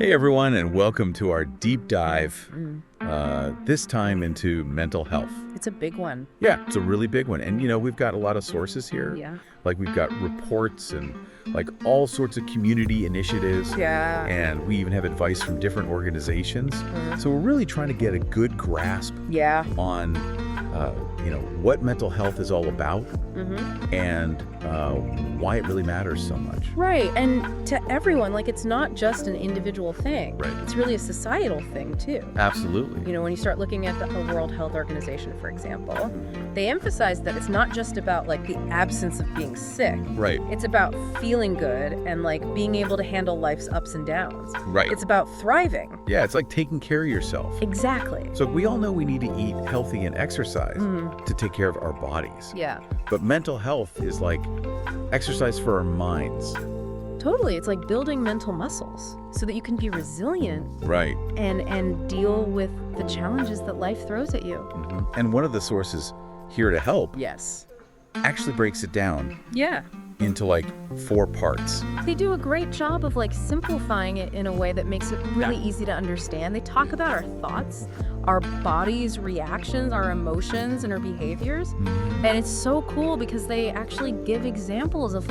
Hey everyone, and welcome to our deep dive, this time into mental health. It's a big one. Yeah, it's a really big one. And we've got a lot of sources here. Yeah. Like we've got reports and like all sorts of community initiatives. Yeah. And we even have advice from different organizations. So we're really trying to get a good grasp Yeah. on, what mental health is all about and why it really matters so much. Right. And to everyone, it's not just an individual thing. Right. It's really a societal thing, too. Absolutely. When you start looking at the World Health Organization, for example, they emphasize that it's not just about, the absence of being sick. Right. It's about feeling good and, being able to handle life's ups and downs. Right. It's about thriving. Yeah, it's like taking care of yourself. Exactly. So we all know we need to eat healthy and exercise to take care of our bodies. Yeah. But mental health is like exercise for our minds. Totally. It's like building mental muscles so that you can be resilient. Right. And deal with the challenges that life throws at you. And one of the sources here to help Yes. actually breaks it down Yeah. into 4 parts. They do a great job of simplifying it in a way that makes it really easy to understand. They talk about our thoughts, our body's reactions, our emotions, and our behaviors. And it's so cool because they actually give examples of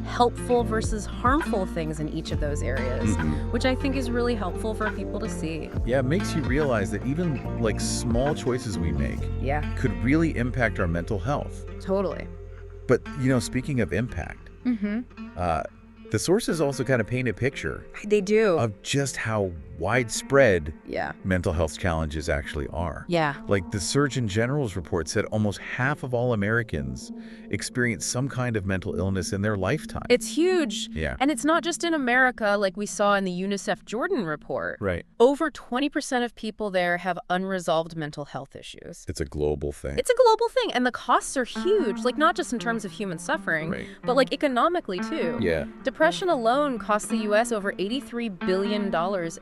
helpful versus harmful things in each of those areas, which I think is really helpful for people to see. Yeah, it makes you realize that even small choices we make Yeah, could really impact our mental health. totally. But, speaking of impact, the sources also kind of paint a picture They do. of just how widespread Yeah. mental health challenges actually are. Yeah. The Surgeon General's report said almost half of all Americans experience some kind of mental illness in their lifetime. It's huge. Yeah. And it's not just in America like we saw in the UNICEF Jordan report. Right. Over 20% of people there have unresolved mental health issues. It's a global thing. It's a global thing, and the costs are huge, not just in terms of human suffering, Right. but economically too. Yeah. Depression alone costs the U.S. over $83 billion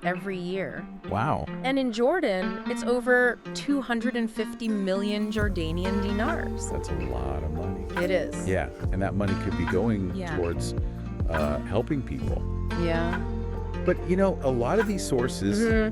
every year. Wow. And in Jordan, it's over 250 million Jordanian dinars. That's a lot of money. It is. Yeah. And that money could be going Yeah. towards helping people. Yeah. But, a lot of these sources,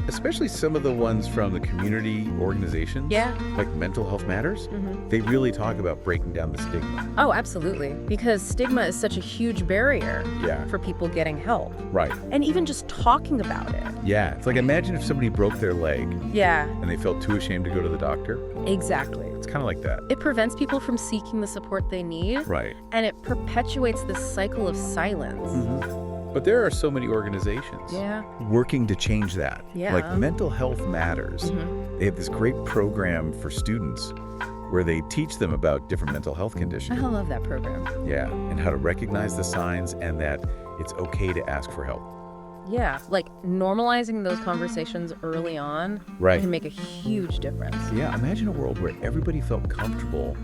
especially some of the ones from the community organizations, Yeah. like Mental Health Matters, they really talk about breaking down the stigma. Oh, absolutely. Because stigma is such a huge barrier Yeah. for people getting help. Right. And even just talking about it. Yeah. It's imagine if somebody broke their leg Yeah, and they felt too ashamed to go to the doctor. exactly. It's kind of like that. It prevents people from seeking the support they need, Right. and it perpetuates this cycle of silence. But there are so many organizations Yeah. working to change that. Yeah. Mental Health Matters. They have this great program for students where they teach them about different mental health conditions. I love that program. Yeah. And how to recognize the signs and that it's okay to ask for help. Yeah, normalizing those conversations early on Right. can make a huge difference. Yeah. Imagine a world where everybody felt comfortable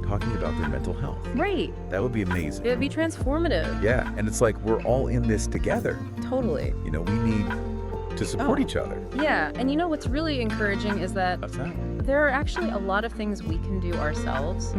talking about their mental health. Right. That would be amazing. It would be transformative. Yeah. And it's we're all in this together. Totally. We need to support Oh. each other. Yeah, and what's really encouraging is that That's that. there are actually a lot of things we can do ourselves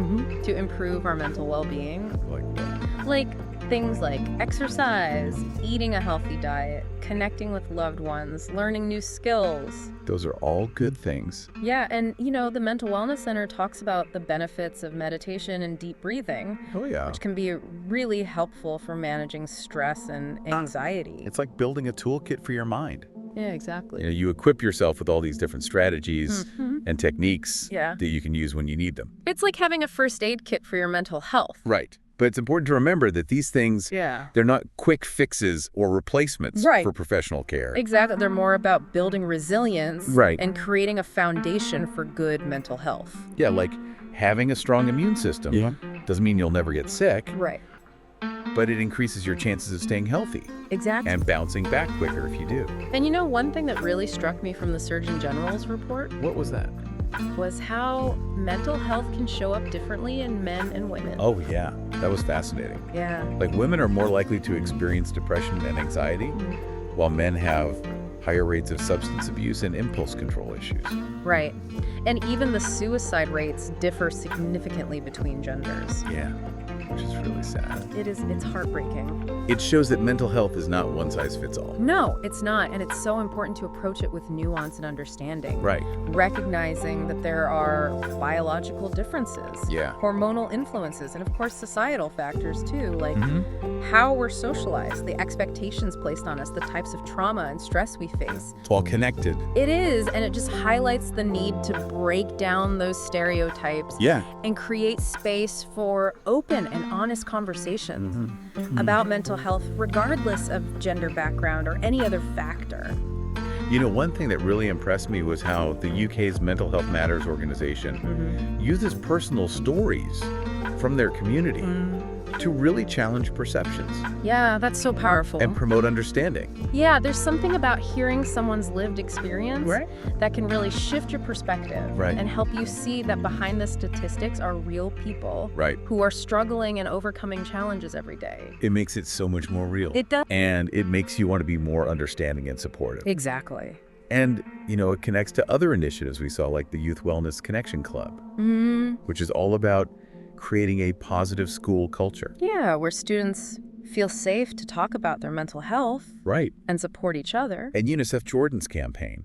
to improve our mental well-being. Like what? Things like exercise, eating a healthy diet, connecting with loved ones, learning new skills. Those are all good things. Yeah, and the Mental Wellness Center talks about the benefits of meditation and deep breathing, Oh, yeah. which can be really helpful for managing stress and anxiety. It's like building a toolkit for your mind. Yeah, exactly. You equip yourself with all these different strategies and techniques Yeah. that you can use when you need them. It's like having a first aid kit for your mental health. Right. But it's important to remember that these things, Yeah. they're not quick fixes or replacements Right. for professional care. Exactly. They're more about building resilience Right. and creating a foundation for good mental health. Yeah, having a strong immune system doesn't mean you'll never get sick, Right. but it increases your chances of staying healthy Exactly. and bouncing back quicker if you do. And one thing that really struck me from the Surgeon General's report What was that? was how mental health can show up differently in men and women. Oh, yeah. That was fascinating. Yeah. Women are more likely to experience depression and anxiety, while men have higher rates of substance abuse and impulse control issues. Right. And even the suicide rates differ significantly between genders. Yeah, which is really sad. It's heartbreaking. It shows that mental health is not one size fits all. No, it's not. And it's so important to approach it with nuance and understanding. Right. Recognizing that there are biological differences, Yeah. hormonal influences, and of course societal factors too, like how we're socialized, the expectations placed on us, the types of trauma and stress we face. It's all connected. It is, and it just highlights the need to break down those stereotypes Yeah. and create space for open and honest conversations about mental health, regardless of gender background or any other factor. You know, one thing that really impressed me was how the UK's Mental Health Matters organization uses personal stories from their community to really challenge perceptions Yeah, that's so powerful. and promote understanding. Yeah, there's something about hearing someone's lived experience Right. that can really shift your perspective Right. and help you see that behind the statistics are real people Right. who are struggling and overcoming challenges every day. It makes it so much more real. It does. And it makes you want to be more understanding and supportive. Exactly. And, you know, it connects to other initiatives we saw, like the Youth Wellness Connection Club, which is all about creating a positive school culture. Yeah, where students feel safe to talk about their mental health Right. and support each other. And UNICEF Jordan's campaign,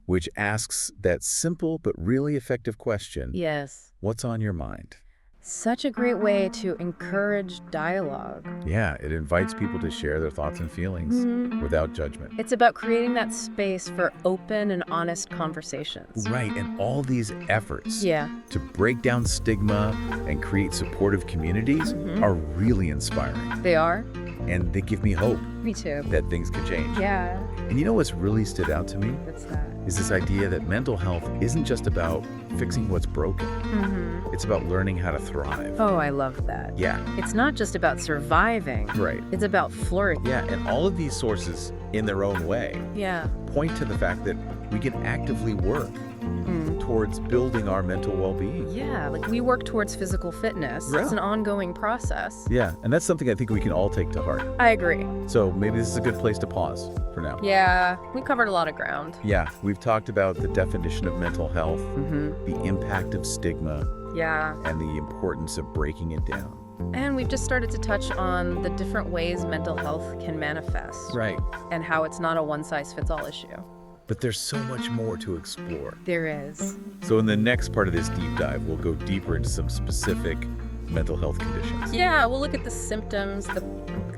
which asks that simple but really effective question, Yes. what's on your mind? Such a great way to encourage dialogue. Yeah, it invites people to share their thoughts and feelings without judgment. It's about creating that space for open and honest conversations. Right, and all these efforts Yeah. to break down stigma and create supportive communities are really inspiring. They are? And they give me hope Me too. that things can change. Yeah. And you know what's really stood out to me What's that? is this idea that mental health isn't just about fixing what's broken. It's about learning how to thrive. Oh, I love that. Yeah, It's not just about surviving. right. It's about flourishing. Yeah, and all of these sources, in their own way, Yeah. point to the fact that we can actively work towards building our mental well-being. Yeah, like we work towards physical fitness. Yeah. It's an ongoing process. Yeah, and that's something I think we can all take to heart. I agree. So maybe this is a good place to pause for now. Yeah, we covered a lot of ground. Yeah, we've talked about the definition of mental health, the impact of stigma, Yeah. and the importance of breaking it down. And we've just started to touch on the different ways mental health can manifest Right. and how it's not a one-size-fits-all issue. But there's so much more to explore. There is. So in the next part of this deep dive, we'll go deeper into some specific mental health conditions. Yeah, we'll look at the symptoms, the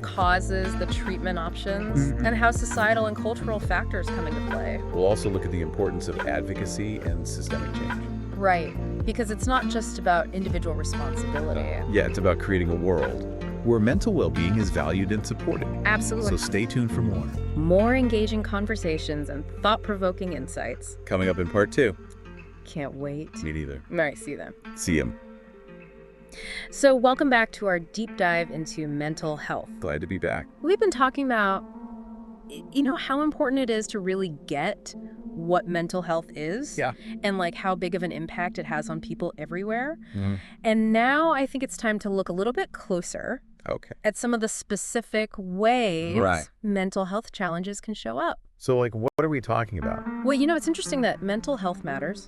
causes, the treatment options, and how societal and cultural factors come into play. We'll also look at the importance of advocacy and systemic change. Right, because it's not just about individual responsibility. Yeah, it's about creating a world where mental well-being is valued and supported. Absolutely. So stay tuned for more. More engaging conversations and thought-provoking insights. Coming up in part 2. Can't wait. Me neither. All right, see you then. See him. So welcome back to our deep dive into mental health. Glad to be back. We've been talking about, how important it is to really get what mental health is. Yeah. And like how big of an impact it has on people everywhere. And now I think it's time to look a little bit closer Okay. at some of the specific ways Right. mental health challenges can show up. So, like, what are we talking about? Well, it's interesting that Mental Health Matters,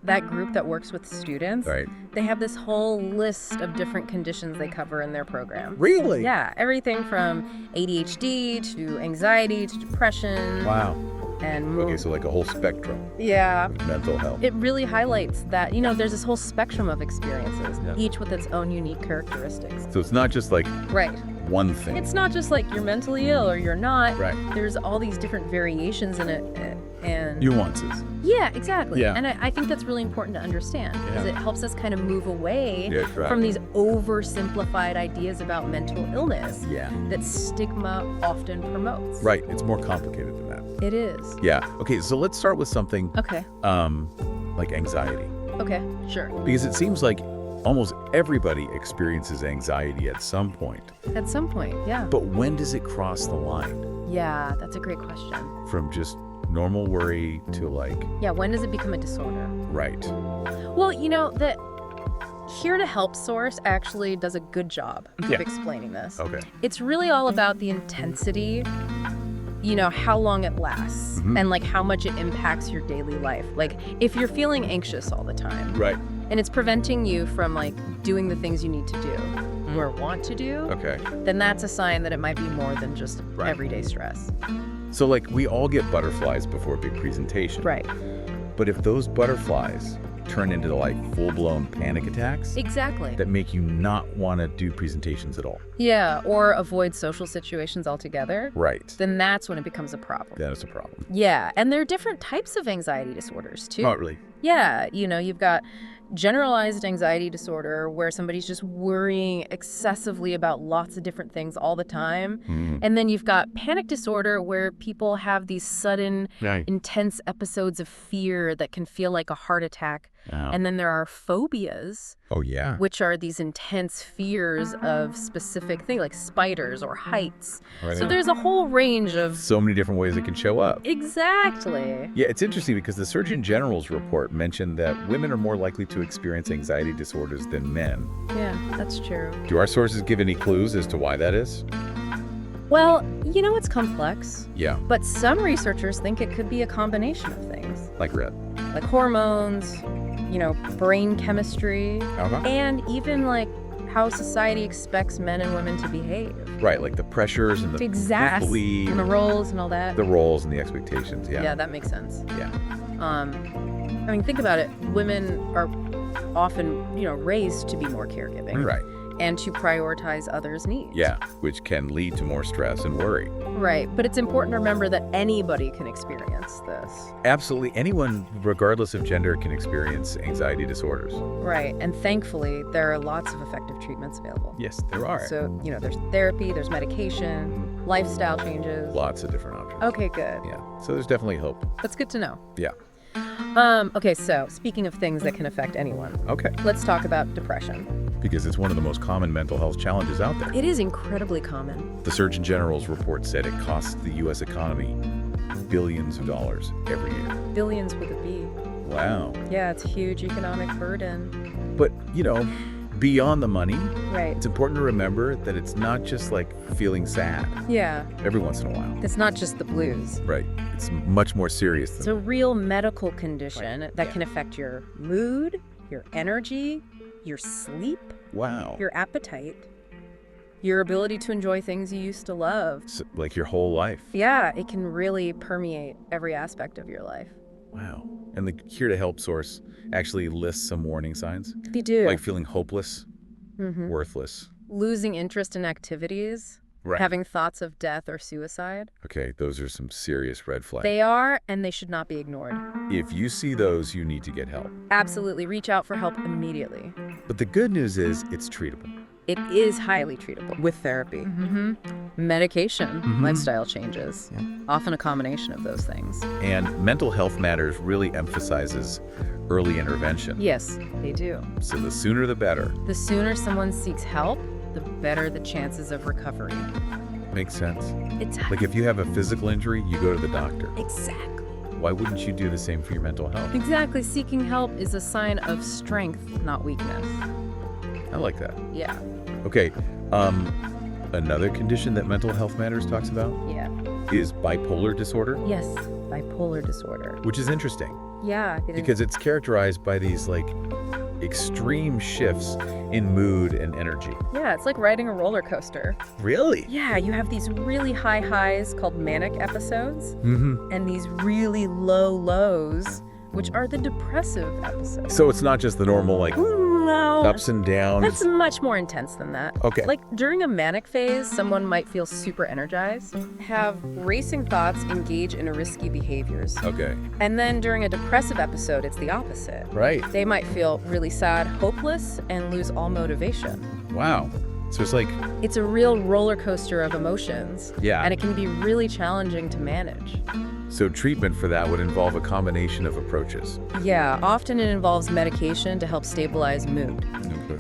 that group that works with students, Right. they have this whole list of different conditions they cover in their program. Really? Yeah, everything from ADHD to anxiety to depression. Wow. And Okay, so like a whole spectrum yeah, of mental health. it really highlights that, there's this whole spectrum of experiences, Yeah. each with its own unique characteristics. So it's not just like Right. one thing. It's not just like you're mentally ill or you're not. Right. There's all these different variations in it. And Nuances. yeah, exactly. Yeah. And I think that's really important to understand because Yeah. it helps us kind of move away Yeah, right. from these oversimplified ideas about mental illness Yeah. that stigma often promotes. Right. It's more complicated than that. It is. Yeah. Okay, so let's start with something Okay. like anxiety. Okay. Sure. Because it seems like almost everybody experiences anxiety at some point. At some point. Yeah. But when does it cross the line Yeah. That's a great question. from just normal worry to like, Yeah. When does it become a disorder? right? Well, the Here to Help source actually does a good job Yeah. of explaining this. Okay. It's really all about the intensity, how long it lasts and like how much it impacts your daily life. Like if you're feeling anxious all the time Right. and it's preventing you from like doing the things you need to do, or want to do, Okay. then that's a sign that it might be more than just Right. everyday stress. So, like, we all get butterflies before a big presentation. Right. But if those butterflies turn into, like, full-blown panic attacks Exactly. that make you not want to do presentations at all. Yeah, or avoid social situations altogether, Right. then that's when it becomes a problem. That is a problem. Yeah, and there are different types of anxiety disorders, too. Not really. Yeah, you've got generalized anxiety disorder where somebody's just worrying excessively about lots of different things all the time. And then you've got panic disorder where people have these sudden, Right. intense episodes of fear that can feel like a heart attack. Oh. And then there are phobias, Oh, yeah. which are these intense fears of specific things like spiders or heights. Right. So there's a whole range of... So many different ways it can show up. Exactly. Yeah, it's interesting because the Surgeon General's report mentioned that women are more likely to experience anxiety disorders than men. Yeah, that's true. Do our sources give any clues as to why that is? Well, it's complex. Yeah, But some researchers think it could be a combination of things, like red. like hormones, brain chemistry, Uh-huh. and even like how society expects men and women to behave. Right, like the pressures and the Exactly. And the roles and all that. the roles and the expectations. Yeah. Yeah, that makes sense. Yeah. Think about it. Women are often, raised to be more caregiving. Right. And to prioritize others' needs. Yeah, which can lead to more stress and worry. Right. But it's important to remember that anybody can experience this. Absolutely, anyone, regardless of gender, can experience anxiety disorders. Right. And thankfully, there are lots of effective treatments available. Yes, there are. So, there's therapy, there's medication, lifestyle changes. Lots of different options. Okay, good. Yeah, so there's definitely hope. That's good to know. Yeah. Okay, so speaking of things that can affect anyone, Okay. let's talk about depression. Because it's one of the most common mental health challenges out there. It is incredibly common. The Surgeon General's report said it costs the U.S. economy billions of dollars every year. Billions with a B. Wow. Yeah, it's a huge economic burden. But, beyond the money, Right. it's important to remember that it's not just like feeling sad Yeah. every once in a while. It's not just the blues. Right. It's much more serious It's than a real medical condition that Yeah. can affect your mood, your energy, your sleep, Wow. your appetite, your ability to enjoy things you used to love. Like your whole life. Yeah, it can really permeate every aspect of your life. Wow. And the Here to Help source actually lists some warning signs, They do. like feeling hopeless, worthless. Losing interest in activities, Right. having thoughts of death or suicide. Okay, those are some serious red flags. They are, and they should not be ignored. If you see those, you need to get help. Absolutely, reach out for help immediately. But the good news is it's treatable. It is highly treatable. With therapy. Medication, lifestyle changes, often a combination of those things. And Mental Health Matters really emphasizes early intervention. Yes, they do. So the sooner the better. The sooner someone seeks help, the better the chances of recovery. Makes sense. It's Like if you have a physical injury, you go to the doctor. exactly. Why wouldn't you do the same for your mental health? Exactly. Seeking help is a sign of strength, not weakness. I like that. Yeah. Okay, another condition that Mental Health Matters talks about Yeah. is bipolar disorder, Yes. Bipolar disorder. which is interesting Yeah. It is. because it's characterized by these extreme shifts in mood and energy. Yeah, it's like riding a roller coaster. Really? Yeah, you have these really high highs called manic episodes Mm-hmm. and these really low lows, which are the depressive episodes. So it's not just the normal No. ups and downs. That's much more intense than that. Okay. Like during a manic phase, someone might feel super energized, have racing thoughts, engage in risky behaviors. Okay. And then during a depressive episode, it's the opposite. Right. They might feel really sad, hopeless, and lose all motivation. Wow. So it's like, It's a real roller coaster of emotions. Yeah. And it can be really challenging to manage. so treatment for that would involve a combination of approaches. Yeah, often it involves medication to help stabilize mood,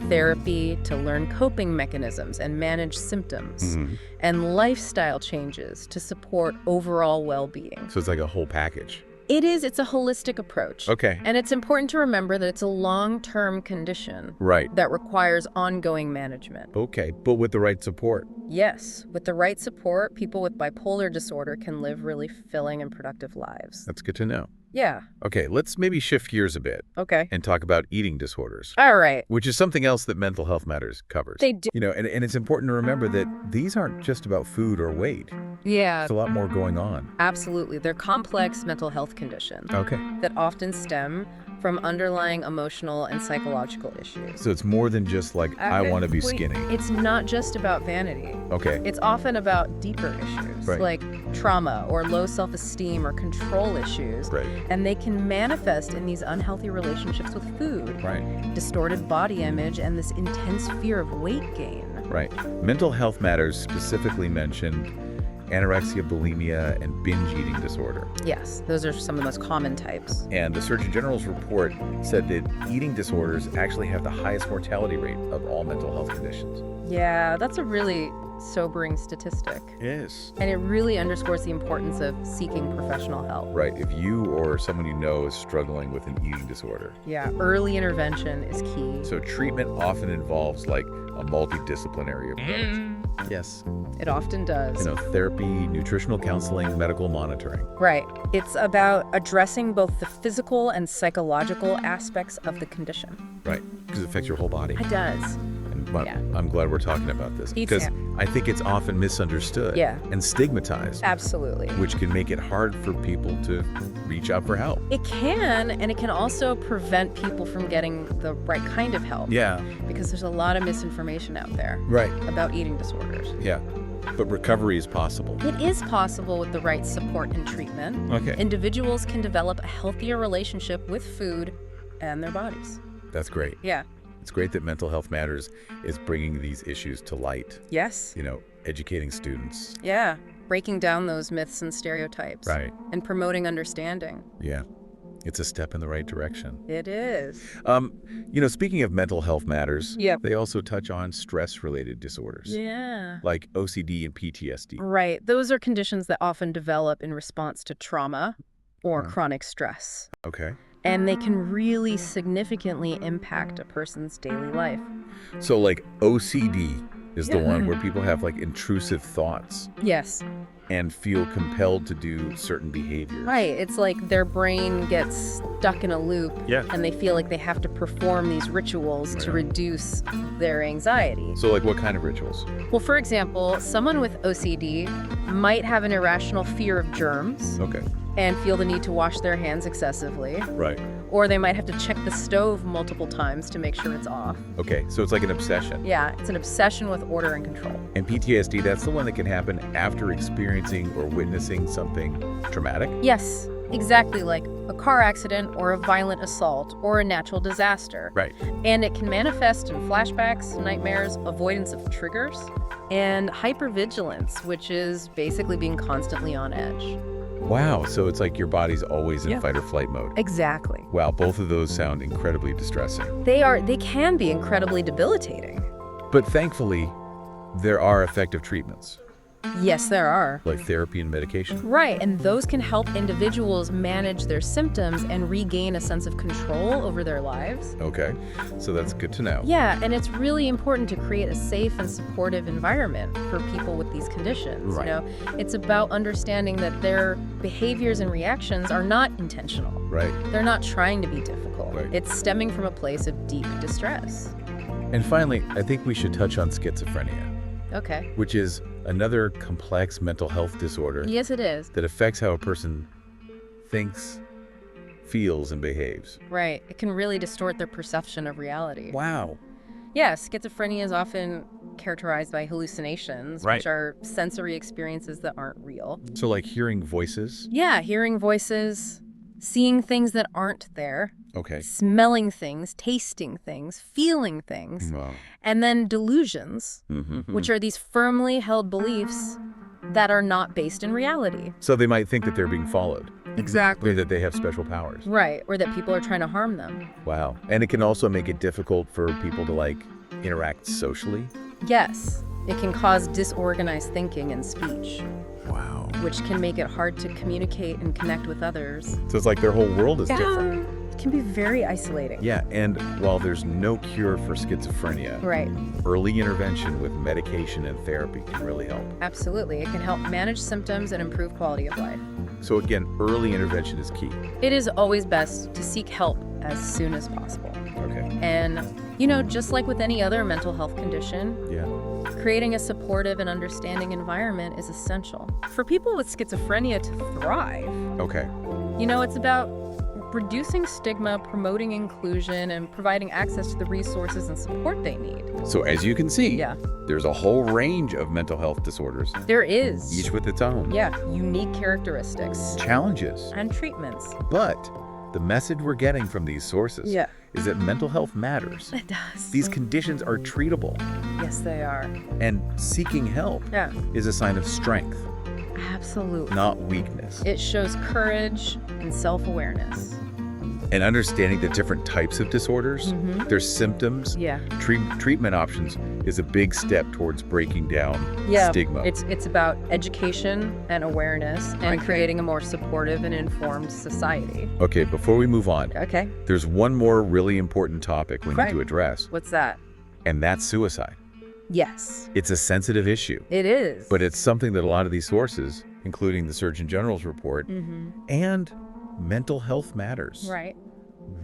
therapy to learn coping mechanisms and manage symptoms, and lifestyle changes to support overall well-being. So it's like a whole package. It's a holistic approach. Okay. And it's important to remember that it's a long-term condition Right. that requires ongoing management. Okay, but with the right support. Yes, with the right support, people with bipolar disorder can live really fulfilling and productive lives. That's good to know. Yeah. Okay, let's maybe shift gears a bit Okay. and talk about eating disorders, All right. which is something else that Mental Health Matters covers. They do. And it's important to remember that these aren't just about food or weight. Yeah. There's a lot more going on. Absolutely. They're complex mental health conditions Okay. that often stem from underlying emotional and psychological issues. So it's more than just like, I want to be skinny. It's not just about vanity. Okay. It's often about deeper issues, Right. like trauma or low self-esteem or control issues. Right. And they can manifest in these unhealthy relationships with food, Right. distorted body image, and this intense fear of weight gain. Right. Mental Health Matters specifically mentioned anorexia, bulimia, and binge eating disorder. Yes, those are some of the most common types. And the Surgeon General's report said that eating disorders actually have the highest mortality rate of all mental health conditions. Yeah, that's a really sobering statistic. Yes. And it really underscores the importance of seeking professional help. Right. If you or someone you know is struggling with an eating disorder. Yeah, early intervention is key. So treatment often involves like a multidisciplinary approach. Yes. It often does. Therapy, nutritional counseling, medical monitoring. Right. It's about addressing both the physical and psychological aspects of the condition. Right. Because it affects your whole body. It does. But Yeah. I'm glad we're talking about this Me because too. I think it's often misunderstood Yeah. and stigmatized, Absolutely. which can make it hard for people to reach out for help. It can, and it can also prevent people from getting the right kind of help. Yeah. Because there's a lot of misinformation out there Right. about eating disorders. Yeah. But recovery is possible. It is possible with the right support and treatment. Okay. Individuals can develop a healthier relationship with food and their bodies. That's great. Yeah. It's great that Mental Health Matters is bringing these issues to light, Yes. educating students. Yeah. Breaking down those myths and stereotypes. Right. And promoting understanding. Yeah. It's a step in the right direction. It is. Speaking of Mental Health Matters, Yeah. they also touch on stress-related disorders. Yeah. Like OCD and PTSD. Right. Those are conditions that often develop in response to trauma or Huh. chronic stress. Okay. And they can really significantly impact a person's daily life. So like OCD is the Yeah. one where people have like intrusive thoughts Yes. and feel compelled to do certain behaviors. Right. It's like their brain gets stuck in a loop Yeah. and they feel like they have to perform these rituals to Right. reduce their anxiety. So like what kind of rituals? Well, for example, someone with OCD might have an irrational fear of germs Okay. and feel the need to wash their hands excessively. Right. Or they might have to check the stove multiple times to make sure it's off. Okay. So it's like an obsession. Yeah, it's an obsession with order and control. And PTSD, that's the one that can happen after experiencing or witnessing something traumatic? Yes, exactly, like a car accident or a violent assault or a natural disaster. Right. And it can manifest in flashbacks, nightmares, avoidance of triggers, and hypervigilance, which is basically being constantly on edge. Wow. So it's like your body's always in Yeah. fight or flight mode. Exactly. Wow. Both of those sound incredibly distressing. They can be incredibly debilitating. But thankfully, there are effective treatments, Yes, there are. like therapy and medication. Right, and those can help individuals manage their symptoms and regain a sense of control over their lives. Okay. So that's good to know. Yeah, and it's really important to create a safe and supportive environment for people with these conditions. Right. It's about understanding that their behaviors and reactions are not intentional. Right. They're not trying to be difficult. Right. It's stemming from a place of deep distress. And finally, I think we should touch on schizophrenia, Okay. which is another complex mental health disorder Yes, it is. that affects how a person thinks, feels, and behaves. Right. It can really distort their perception of reality. Wow. Yeah, schizophrenia is often characterized by hallucinations, Right. which are sensory experiences that aren't real. So like hearing voices. Yeah, hearing voices, seeing things that aren't there, Okay. smelling things, tasting things, feeling things, Wow. and then delusions, Mm-hmm. which are these firmly held beliefs that are not based in reality. So they might think that they're being followed. Exactly. Or that they have special powers. Right, or that people are trying to harm them. Wow. And it can also make it difficult for people to like interact socially. Yes, it can cause disorganized thinking and speech, Wow. which can make it hard to communicate and connect with others. So it's like their whole world is different. can be very isolating. Yeah, and while there's no cure for schizophrenia, Right. early intervention with medication and therapy can really help. Absolutely. It can help manage symptoms and improve quality of life. So again, early intervention is key. It is always best to seek help as soon as possible. Okay. And, just like with any other mental health condition, Yeah. creating a supportive and understanding environment is essential. For people with schizophrenia to thrive, Okay. it's about reducing stigma, promoting inclusion, and providing access to the resources and support they need. So as you can see, Yeah. there's a whole range of mental health disorders, There is. each with its own Unique characteristics challenges. and treatments. But the message we're getting from these sources Yeah. is that mental health matters. It does. These conditions are treatable, Yes, they are. and seeking help Yeah. is a sign of strength, Absolutely. not weakness. It shows courage and self-awareness. And understanding the different types of disorders, their symptoms, Yeah. treatment options is a big step towards breaking down stigma. It's about education and awareness and creating a more supportive and informed society. Okay, before we move on, Okay. there's one more really important topic we need to address, What's that? and that's suicide. Yes, It's a sensitive issue, it is. but it's something that a lot of these sources, including the Surgeon General's report and Mental Health Matters, Right.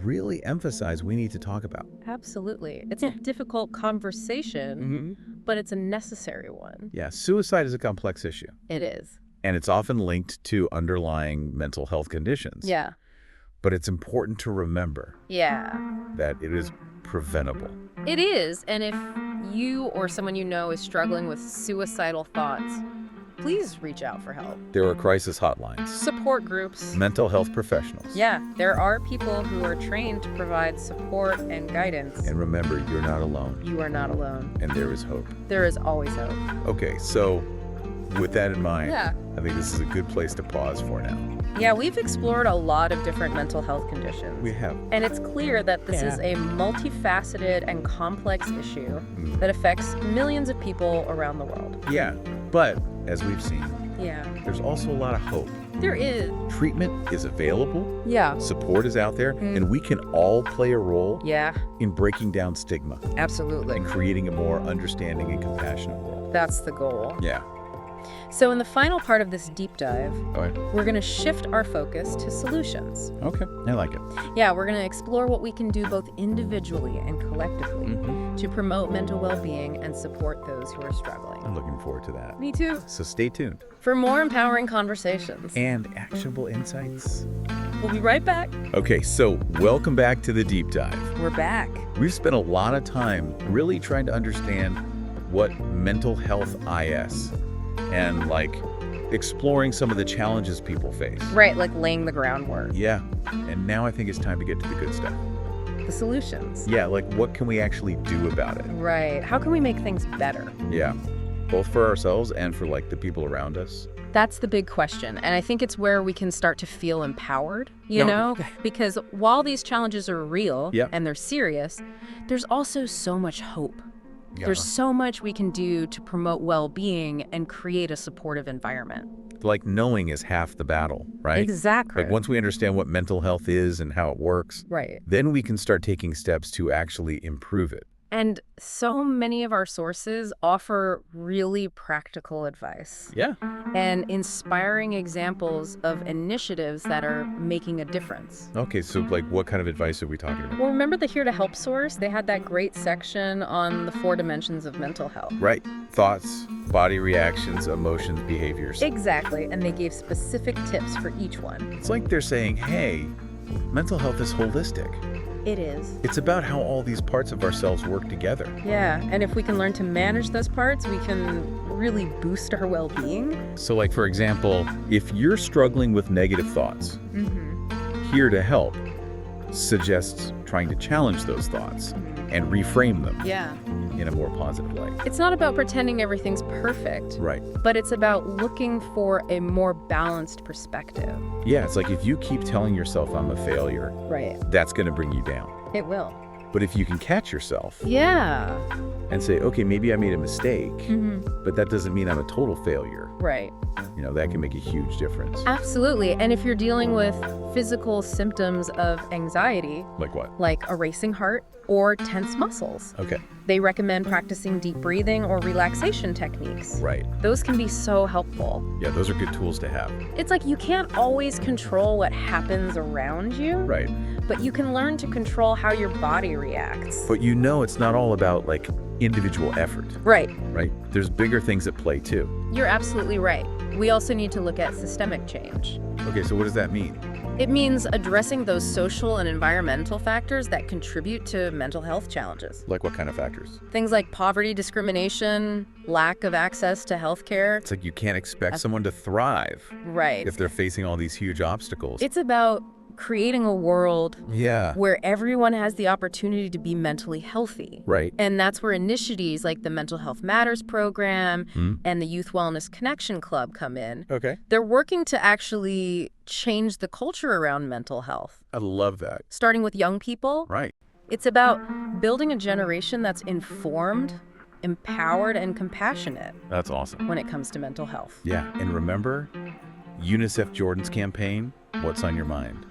really emphasize we need to talk about. Absolutely. It's a difficult conversation, but it's a necessary one. Yeah, suicide is a complex issue, It is. and it's often linked to underlying mental health conditions. Yeah. But it's important to remember Yeah. that it is preventable. It is. And if you or someone you know is struggling with suicidal thoughts, please reach out for help. There are crisis hotlines, Support groups. mental health professionals. Yeah, there are people who are trained to provide support and guidance. And remember, you're not alone, You are not alone. and there is hope. There is always hope. Okay, so with that in mind, Yeah. I think this is a good place to pause for now. Yeah, we've explored a lot of different mental health conditions. We have. And it's clear that this is a multifaceted and complex issue that affects millions of people around the world. Yeah, but as we've seen, Yeah. there's also a lot of hope. There is. Treatment is available, Yeah. support is out there, and we can all play a role Yeah, in breaking down stigma absolutely. and creating a more understanding and compassionate world. That's the goal. Yeah. So in the final part of this deep dive, Okay. we're going to shift our focus to solutions. Okay. I like it. Yeah, we're going to explore what we can do both individually and collectively to promote mental well-being and support those who are struggling. I'm looking forward to that. Me too. So stay tuned. For more empowering conversations. And actionable insights. We'll be right back. Okay, so welcome back to the deep dive. We're back. We've spent a lot of time really trying to understand what mental health is and exploring some of the challenges people face. Right, like laying the groundwork. Yeah, and now I think it's time to get to the good stuff. The solutions. Yeah, what can we actually do about it? Right. How can we make things better? Yeah, both for ourselves and for the people around us. That's the big question. And I think it's where we can start to feel empowered, you No. know? Because while these challenges are real Yeah. and they're serious, there's also so much hope. Yeah. There's so much we can do to promote well-being and create a supportive environment. Knowing is half the battle, right? Exactly. Once we understand what mental health is and how it works, Right. then we can start taking steps to actually improve it. And so many of our sources offer really practical advice Yeah. and inspiring examples of initiatives that are making a difference. Okay, so what kind of advice are we talking about? Well, remember the Here to Help source? They had that great section on the 4 dimensions of mental health. Right. Thoughts, body reactions, emotions, behaviors. Exactly, and they gave specific tips for each one. It's like they're saying, hey, mental health is holistic. It is. It's about how all these parts of ourselves work together. Yeah, and if we can learn to manage those parts, we can really boost our well-being. So for example, if you're struggling with negative thoughts, Here to Help suggests trying to challenge those thoughts and reframe them Yeah. in a more positive way. It's not about pretending everything's perfect, Right. but it's about looking for a more balanced perspective. Yeah, it's if you keep telling yourself I'm a failure, Right. that's going to bring you down. It will. But if you can catch yourself Yeah. and say, okay, maybe I made a mistake, but that doesn't mean I'm a total failure. Right. That can make a huge difference. Absolutely. And if you're dealing with physical symptoms of anxiety, Like what? like a racing heart or tense muscles, Okay. they recommend practicing deep breathing or relaxation techniques. Right. Those can be so helpful. Yeah, those are good tools to have. It's like you can't always control what happens around you, Right. but you can learn to control how your body reacts. But it's not all about like individual effort, Right. right? There's bigger things at play too. You're absolutely right. We also need to look at systemic change. Okay, so what does that mean? It means addressing those social and environmental factors that contribute to mental health challenges. Like what kind of factors? Things like poverty, discrimination, lack of access to healthcare. It's like you can't expect someone to thrive Right. if they're facing all these huge obstacles. It's about creating a world Yeah. where everyone has the opportunity to be mentally healthy. Right. And that's where initiatives like the Mental Health Matters program and the Youth Wellness Connection Club come in. Okay. They're working to actually change the culture around mental health, I love that. starting with young people. Right. It's about building a generation that's informed, empowered, and compassionate That's awesome. when it comes to mental health. Yeah. And remember UNICEF Jordan's campaign, What's on Your Mind?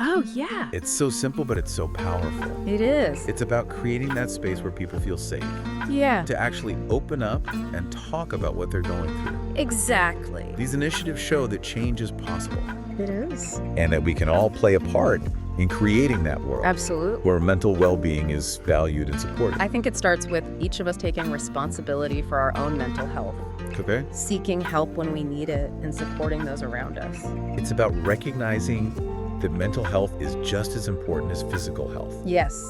Oh, yeah. It's so simple, but it's so powerful. It is. It's about creating that space where people feel safe Yeah. to actually open up and talk about what they're going through. Exactly. These initiatives show that change is possible It is. and that we can all play a part in creating that world Absolutely. where mental well-being is valued and supported. I think it starts with each of us taking responsibility for our own mental health, Okay? seeking help when we need it, and supporting those around us. It's about recognizing that mental health is just as important as physical health Yes.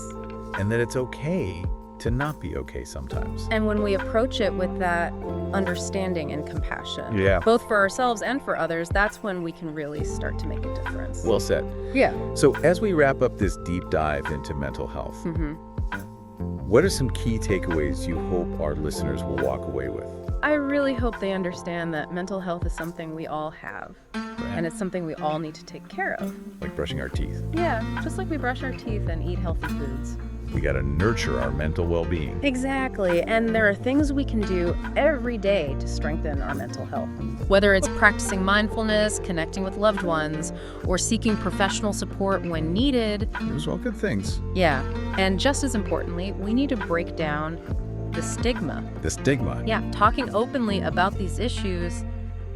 and that it's okay to not be okay sometimes. And when we approach it with that understanding and compassion, Yeah. both for ourselves and for others, that's when we can really start to make a difference. Well said. Yeah. So as we wrap up this deep dive into mental health, hmm what are some key takeaways you hope our listeners will walk away with? I really hope they understand that mental health is something we all have, and it's something we all need to take care of. Like brushing our teeth. Yeah, just like we brush our teeth and eat healthy foods. We got to nurture our mental well-being. Exactly, and there are things we can do every day to strengthen our mental health. Whether it's practicing mindfulness, connecting with loved ones, or seeking professional support when needed. Those are all good things. Yeah, and just as importantly, we need to break down the stigma. The stigma. Yeah, talking openly about these issues,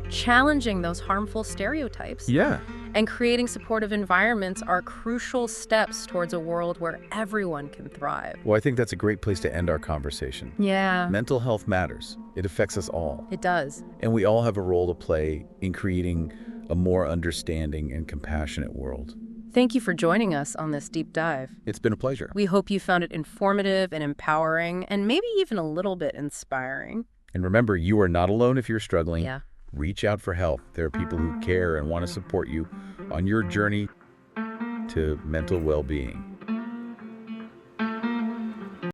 challenging those harmful stereotypes, Yeah. and creating supportive environments are crucial steps towards a world where everyone can thrive. Well, I think that's a great place to end our conversation. Yeah, Mental health matters. It affects us all. it does. And we all have a role to play in creating a more understanding and compassionate world. Thank you for joining us on this deep dive. It's been a pleasure. We hope you found it informative and empowering, and maybe even a little bit inspiring. And remember, you are not alone if you're struggling. Yeah. Reach out for help. There are people who care and want to support you on your journey to mental well-being.